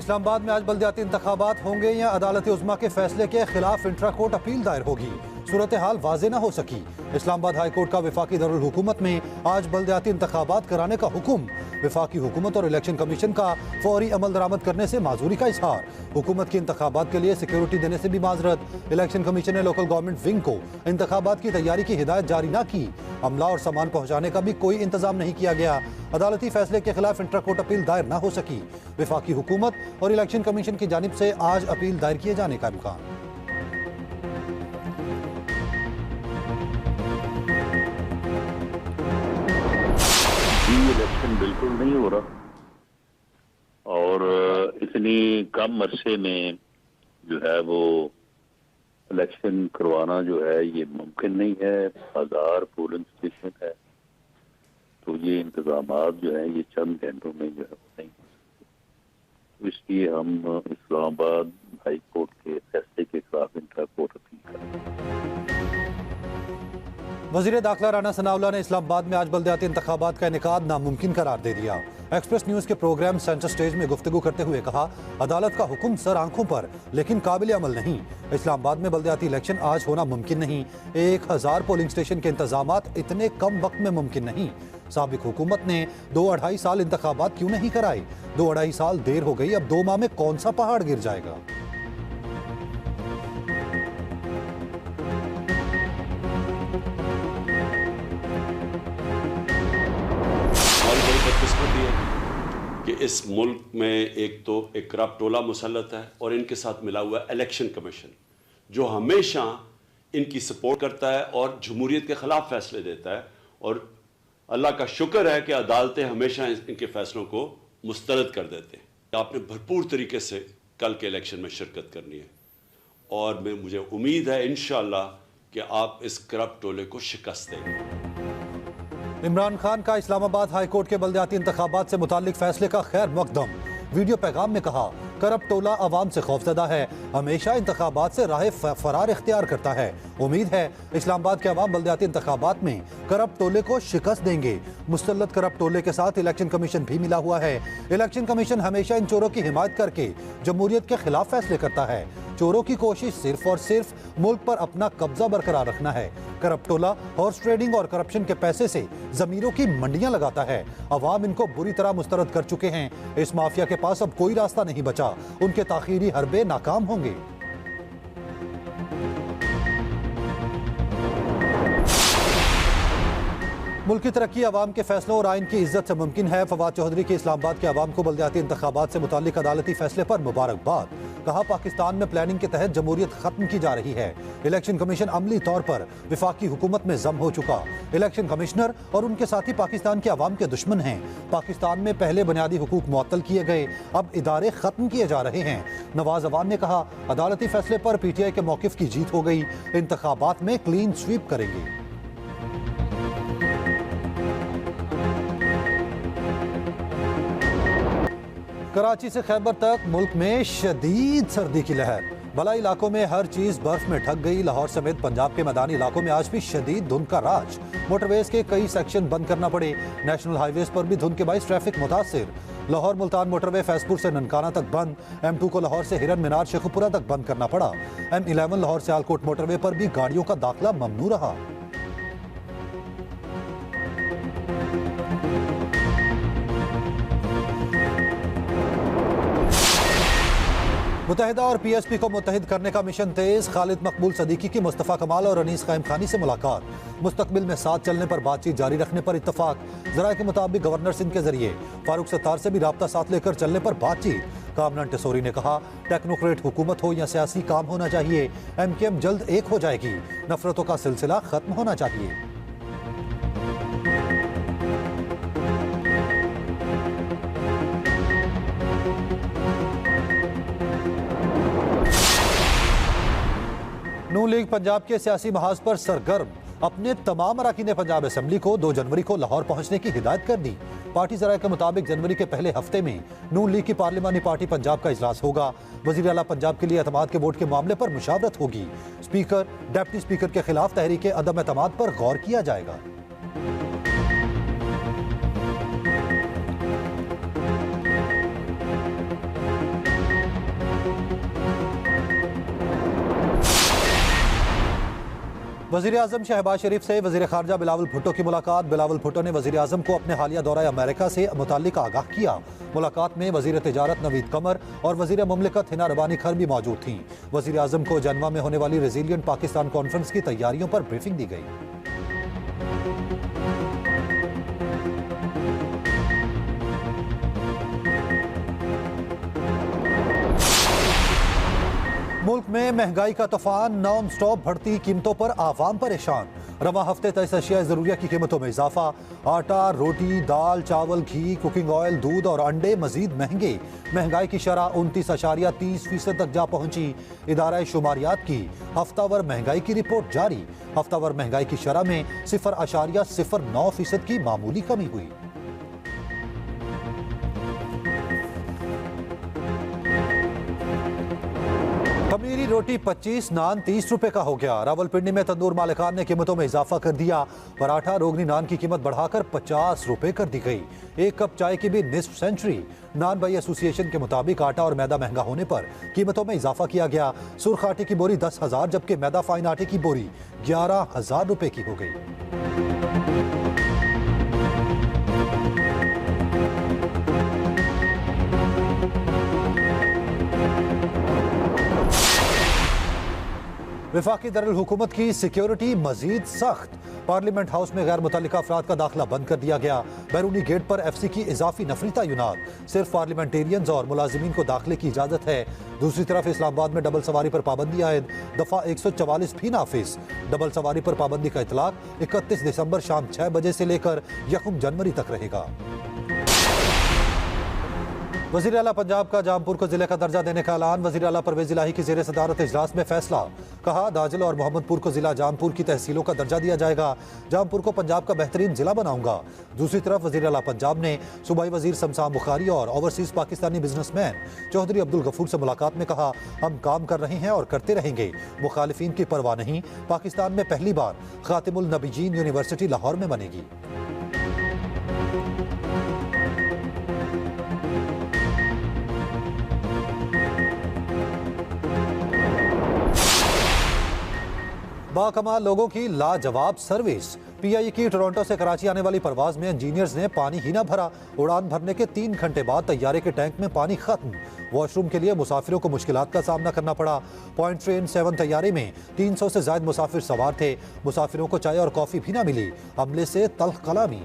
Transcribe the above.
इस्लामाबाद में आज बल्दियाती इंतखाबात होंगे या अदालत उज़्मा के फैसले के खिलाफ इंट्रा कोर्ट अपील दायर होगी। सूरत हाल वाज़े न हो सकी। इस्लामाबाद हाई कोर्ट का वफाकी दारुल हुकूमत में आज बल्दियाती इंतखाबात कराने का हुक्म। वफाकी हुकूमत और इलेक्शन कमीशन का फौरी अमल दरामद करने से माजूरी का इजहार। हुकूमत की इंतखाबात के लिए सिक्योरिटी देने से भी माजरत। इलेक्शन कमीशन ने लोकल गवर्नमेंट विंग को इंतखाबात की तैयारी की हिदायत जारी न की। अमला और सामान पहुँचाने का भी कोई इंतजाम नहीं किया गया। अदालती फैसले के खिलाफ इंट्रा कोर्ट अपील दायर न हो सकी। वफाकी हुकूमत और इलेक्शन कमीशन की जानिब से आज अपील दायर किए जाने का इम्कान। इलेक्शन बिल्कुल नहीं हो रहा और इतनी कम अरसे में जो है वो इलेक्शन करवाना जो है ये मुमकिन नहीं है। 1000 पोलिंग स्टेशन है तो ये इंतजामात जो है ये चंद घंटों में जो है नहीं हो सकते। तो इसलिए हम इस्लामाबाद हाई कोर्ट के फैसले के खिलाफ इंट्रा कोर्ट अपील करेंगे। वज़ीर दाखिला राना सनाउल्लाह ने इस्लामाबाद में आज बल्दियाती इंतखाबात का इनेकाद नामुमकिन करार दे दिया। एक्सप्रेस न्यूज़ के प्रोग्राम सेंटर स्टेज में गुफ्तगू करते हुए कहा, अदालत का हुक्म सर आंखों पर लेकिन काबिल अमल नहीं। इस्लामाबाद में बल्दियाती इलेक्शन आज होना मुमकिन नहीं। 1000 पोलिंग स्टेशन के इंतजामात इतने कम वक्त में मुमकिन नहीं। साबिक हुकूमत ने 2-2.5 साल इंतखाबात क्यों नहीं कराए? 2-2.5 साल देर हो गई, अब 2 माह में कौन सा पहाड़ गिर जाएगा? कि इस मुल्क में एक करप्ट टोला मुसल्लत है और इनके साथ मिला हुआ है इलेक्शन कमीशन, जो हमेशा इनकी सपोर्ट करता है और जमहूरियत के खिलाफ फैसले देता है। और अल्लाह का शुक्र है कि अदालतें हमेशा इनके फैसलों को मुस्तरद कर देते हैं। आपने भरपूर तरीके से कल के इलेक्शन में शिरकत करनी है और मुझे उम्मीद है इंशाअल्लाह कि आप इस करप्ट टोले को शिकस्त देंगे। इमरान खान का इस्लामाबाद हाई कोर्ट के बल्दियाती इंतखाबात से मुताल्लिक फैसले का खैर मकदम। वीडियो पैगाम में कहा, करप्ट टोला अवाम से खौफजदा है, हमेशा इंतखाबात से राह फरार इख्तियार करता है। उम्मीद है इस्लामाबाद के अवाम बल्दियाती इंतखाबात में करप्ट टोले को शिकस्त देंगे। मुसल्लत करप्ट टोले के साथ इलेक्शन कमीशन भी मिला हुआ है। इलेक्शन कमीशन हमेशा इन चोरों की हिमायत करके जमहूरियत के खिलाफ फैसले करता है। चोरों की कोशिश सिर्फ और सिर्फ मुल्क पर अपना कब्जा बरकरार रखना है। करप्ट टोला हॉर्स ट्रेडिंग और करप्शन के पैसे से जमीरों की मंडियां लगाता है। अवाम इनको बुरी तरह मुस्तरद कर चुके हैं। इस माफिया के पास अब कोई रास्ता नहीं बचा। उनके ताखीरी हरबे नाकाम होंगे। मुल्क की तरक्की अवाम के फैसलों और आइन की इज्जत से मुमकिन है। फवाद चौधरी की इस्लामाबाद के अवाम को बल्दियाती इंतखाबात से मुताल्लिक अदालती फैसले पर मुबारकबाद। कहा, पाकिस्तान में प्लानिंग के तहत जमहूरियत खत्म की जा रही है। इलेक्शन कमीशन अमली तौर पर विफाकी हुकूमत में जम हो चुका। इलेक्शन कमिश्नर और उनके साथी पाकिस्तान के अवाम के दुश्मन हैं। पाकिस्तान में पहले बुनियादी हुकूक मुअत्तल किए गए, अब इदारे खत्म किए जा रहे हैं। नवाज अवान ने कहा, अदालती फैसले पर PTI के मौकिफ की जीत हो गई। इंतखाबात में क्लीन स्वीप करेंगे। कराची से खैबर तक मुल्क में शदीद सर्दी की लहर। बलाई इलाकों में हर चीज बर्फ में ढक गई। लाहौर समेत पंजाब के मैदानी इलाकों में आज भी शदीद धुंध का राज। मोटरवेज के कई सेक्शन बंद करना पड़े। नेशनल हाईवेज पर भी धुंध के बाइस ट्रैफिक मुतासिर। लाहौर मुल्तान मोटरवे फैजपुर से ननकाना तक बंद। M2 को लाहौर से हिरन मीनार शेखुपुरा तक बंद करना पड़ा। M11 लाहौर से आलकोट मोटरवे पर भी गाड़ियों का दाखिला ममनू रहा। मुत्तहिदा और PSP को मुत्तहिद करने का मिशन तेज। खालिद मकबूल सदीकी की मुस्तफ़ा कमाल और अनीस क़ाइम खानी से मुलाकात। मुस्तकबिल में साथ चलने पर बातचीत जारी रखने पर इत्तफाक। ज़राए के मुताबिक गवर्नर सिंध के जरिए फारूक सत्तार से भी राब्ता साथ लेकर चलने पर बातचीत। कामरान टेसोरी ने कहा, टेक्नोक्रेट हुकूमत हो या सियासी काम होना चाहिए। MKM जल्द एक हो जाएगी। नफरतों का सिलसिला खत्म होना चाहिए। नून लीग पंजाब के सियासी महाज पर सरगर्म। अपने तमाम अरकान पंजाब असम्बली को 2 जनवरी को लाहौर पहुंचने की हिदायत कर दी। पार्टी ज़राए के मुताबिक जनवरी के पहले हफ्ते में नून लीग की पार्लिमानी पार्टी पंजाब का इजलास होगा। वज़ीर आला पंजाब के लिए एतमाद के वोट के मामले पर मुशावरत होगी। स्पीकर, डिप्टी स्पीकर के खिलाफ तहरीक अदम एतमाद पर गौर किया जाएगा। वज़ीर आज़म शहबाज शरीफ से वज़ीर ख़ारजा बिलावल भुट्टो की मुलाकात। बिलावल भुट्टो ने वज़ीर आज़म को अपने हालिया दौरा अमेरिका से मुताल्लिक आगाह किया। मुलाकात में वज़ीर तिजारत नवीद कमर और वज़ीर मुमलिकत हिना रबानी खर भी मौजूद थीं। वज़ीर आज़म को जनवा में होने वाली रेजिलियंट पाकिस्तान कॉन्फ्रेंस की तैयारियों पर ब्रीफिंग दी गई। मुल्क में महंगाई का तूफान, नॉन स्टॉप बढ़ती कीमतों पर आवाम परेशान। रवा हफ्ते तय अशिया ज़रूरिया की कीमतों में इजाफा। आटा, रोटी, दाल, चावल, घी, कुकिंग ऑयल, दूध और अंडे मजीद महंगे। महंगाई की शरह 29.30% तक जा पहुंची। इदारा शुमारियात की हफ्तावर महंगाई की रिपोर्ट जारी। हफ्तावर महंगाई की शरह में 0.09% की मामूली कमी हुई। खमीरी रोटी 25, नान 30 रुपए का हो गया। रावलपिंडी में तंदूर मालिकान ने कीमतों में इजाफा कर दिया। पराठा, रोगनी नान की कीमत बढ़ाकर 50 रुपए कर दी गई। एक कप चाय की भी निस्फ सेंचुरी। नान भाई एसोसिएशन के मुताबिक आटा और मैदा महंगा होने पर कीमतों में इजाफा किया गया। सुर्ख आटे की बोरी 10,000 जबकि मैदा फाइन आटे की बोरी 11,000 रुपए की हो गई। वफाकी दरुल हुकूमत की सिक्योरिटी मजीद सख्त। पार्लियामेंट हाउस में गैर मुतल्लिका अफराद का दाखिला बंद कर दिया गया। बैरूनी गेट पर FC की इजाफी नफरी तैनात। सिर्फ पार्लियामेंटेरियंस और मुलाजिमीन को दाखिले की इजाजत है। दूसरी तरफ इस्लामाबाद में डबल सवारी पर पाबंदी आयद। दफा 144 भी नाफिज। डबल सवारी पर पाबंदी का इतलाक 31 दिसंबर शाम 6 बजे से लेकर 1 जनवरी तक रहेगा। वज़ीर आला पंजाब का जामपुर को जिले का दर्जा देने का ऐलान। वज़ीर आला परवेज़ इलाही की ज़ेर सदारत इजलास में फैसला। कहा, दाजिल और मोहम्मदपुर को जिला जामपुर की तहसीलों का दर्जा दिया जाएगा। जामपुर को पंजाब का बेहतरीन जिला बनाऊंगा। दूसरी तरफ वज़ीर आला पंजाब ने सूबाई वज़ीर शमशान बुखारी और ओवरसीज़ पाकिस्तानी बिजनेसमैन चौधरी अब्दुल गफूर से मुलाकात में कहा, हम काम कर रहे हैं और करते रहेंगे। मुखालिफिन की परवाह नहीं। पाकिस्तान में पहली बार खातिमुल नबीजीन यूनिवर्सिटी लाहौर में बनेगी। बाकमाल लोगों की लाजवाब सर्विस। PIE की टोरंटो से कराची आने वाली परवाज में इंजीनियर्स ने पानी ही ना भरा। उड़ान भरने के 3 घंटे बाद तैयारे के टैंक में पानी खत्म। वॉशरूम के लिए मुसाफिरों को मुश्किलात का सामना करना पड़ा। पॉइंट ट्रेन 7 तैयारे में 300 से ज्यादा मुसाफिर सवार थे। मुसाफिरों को चाय और कॉफी भी ना मिली। अमले से तल्ख कलामी।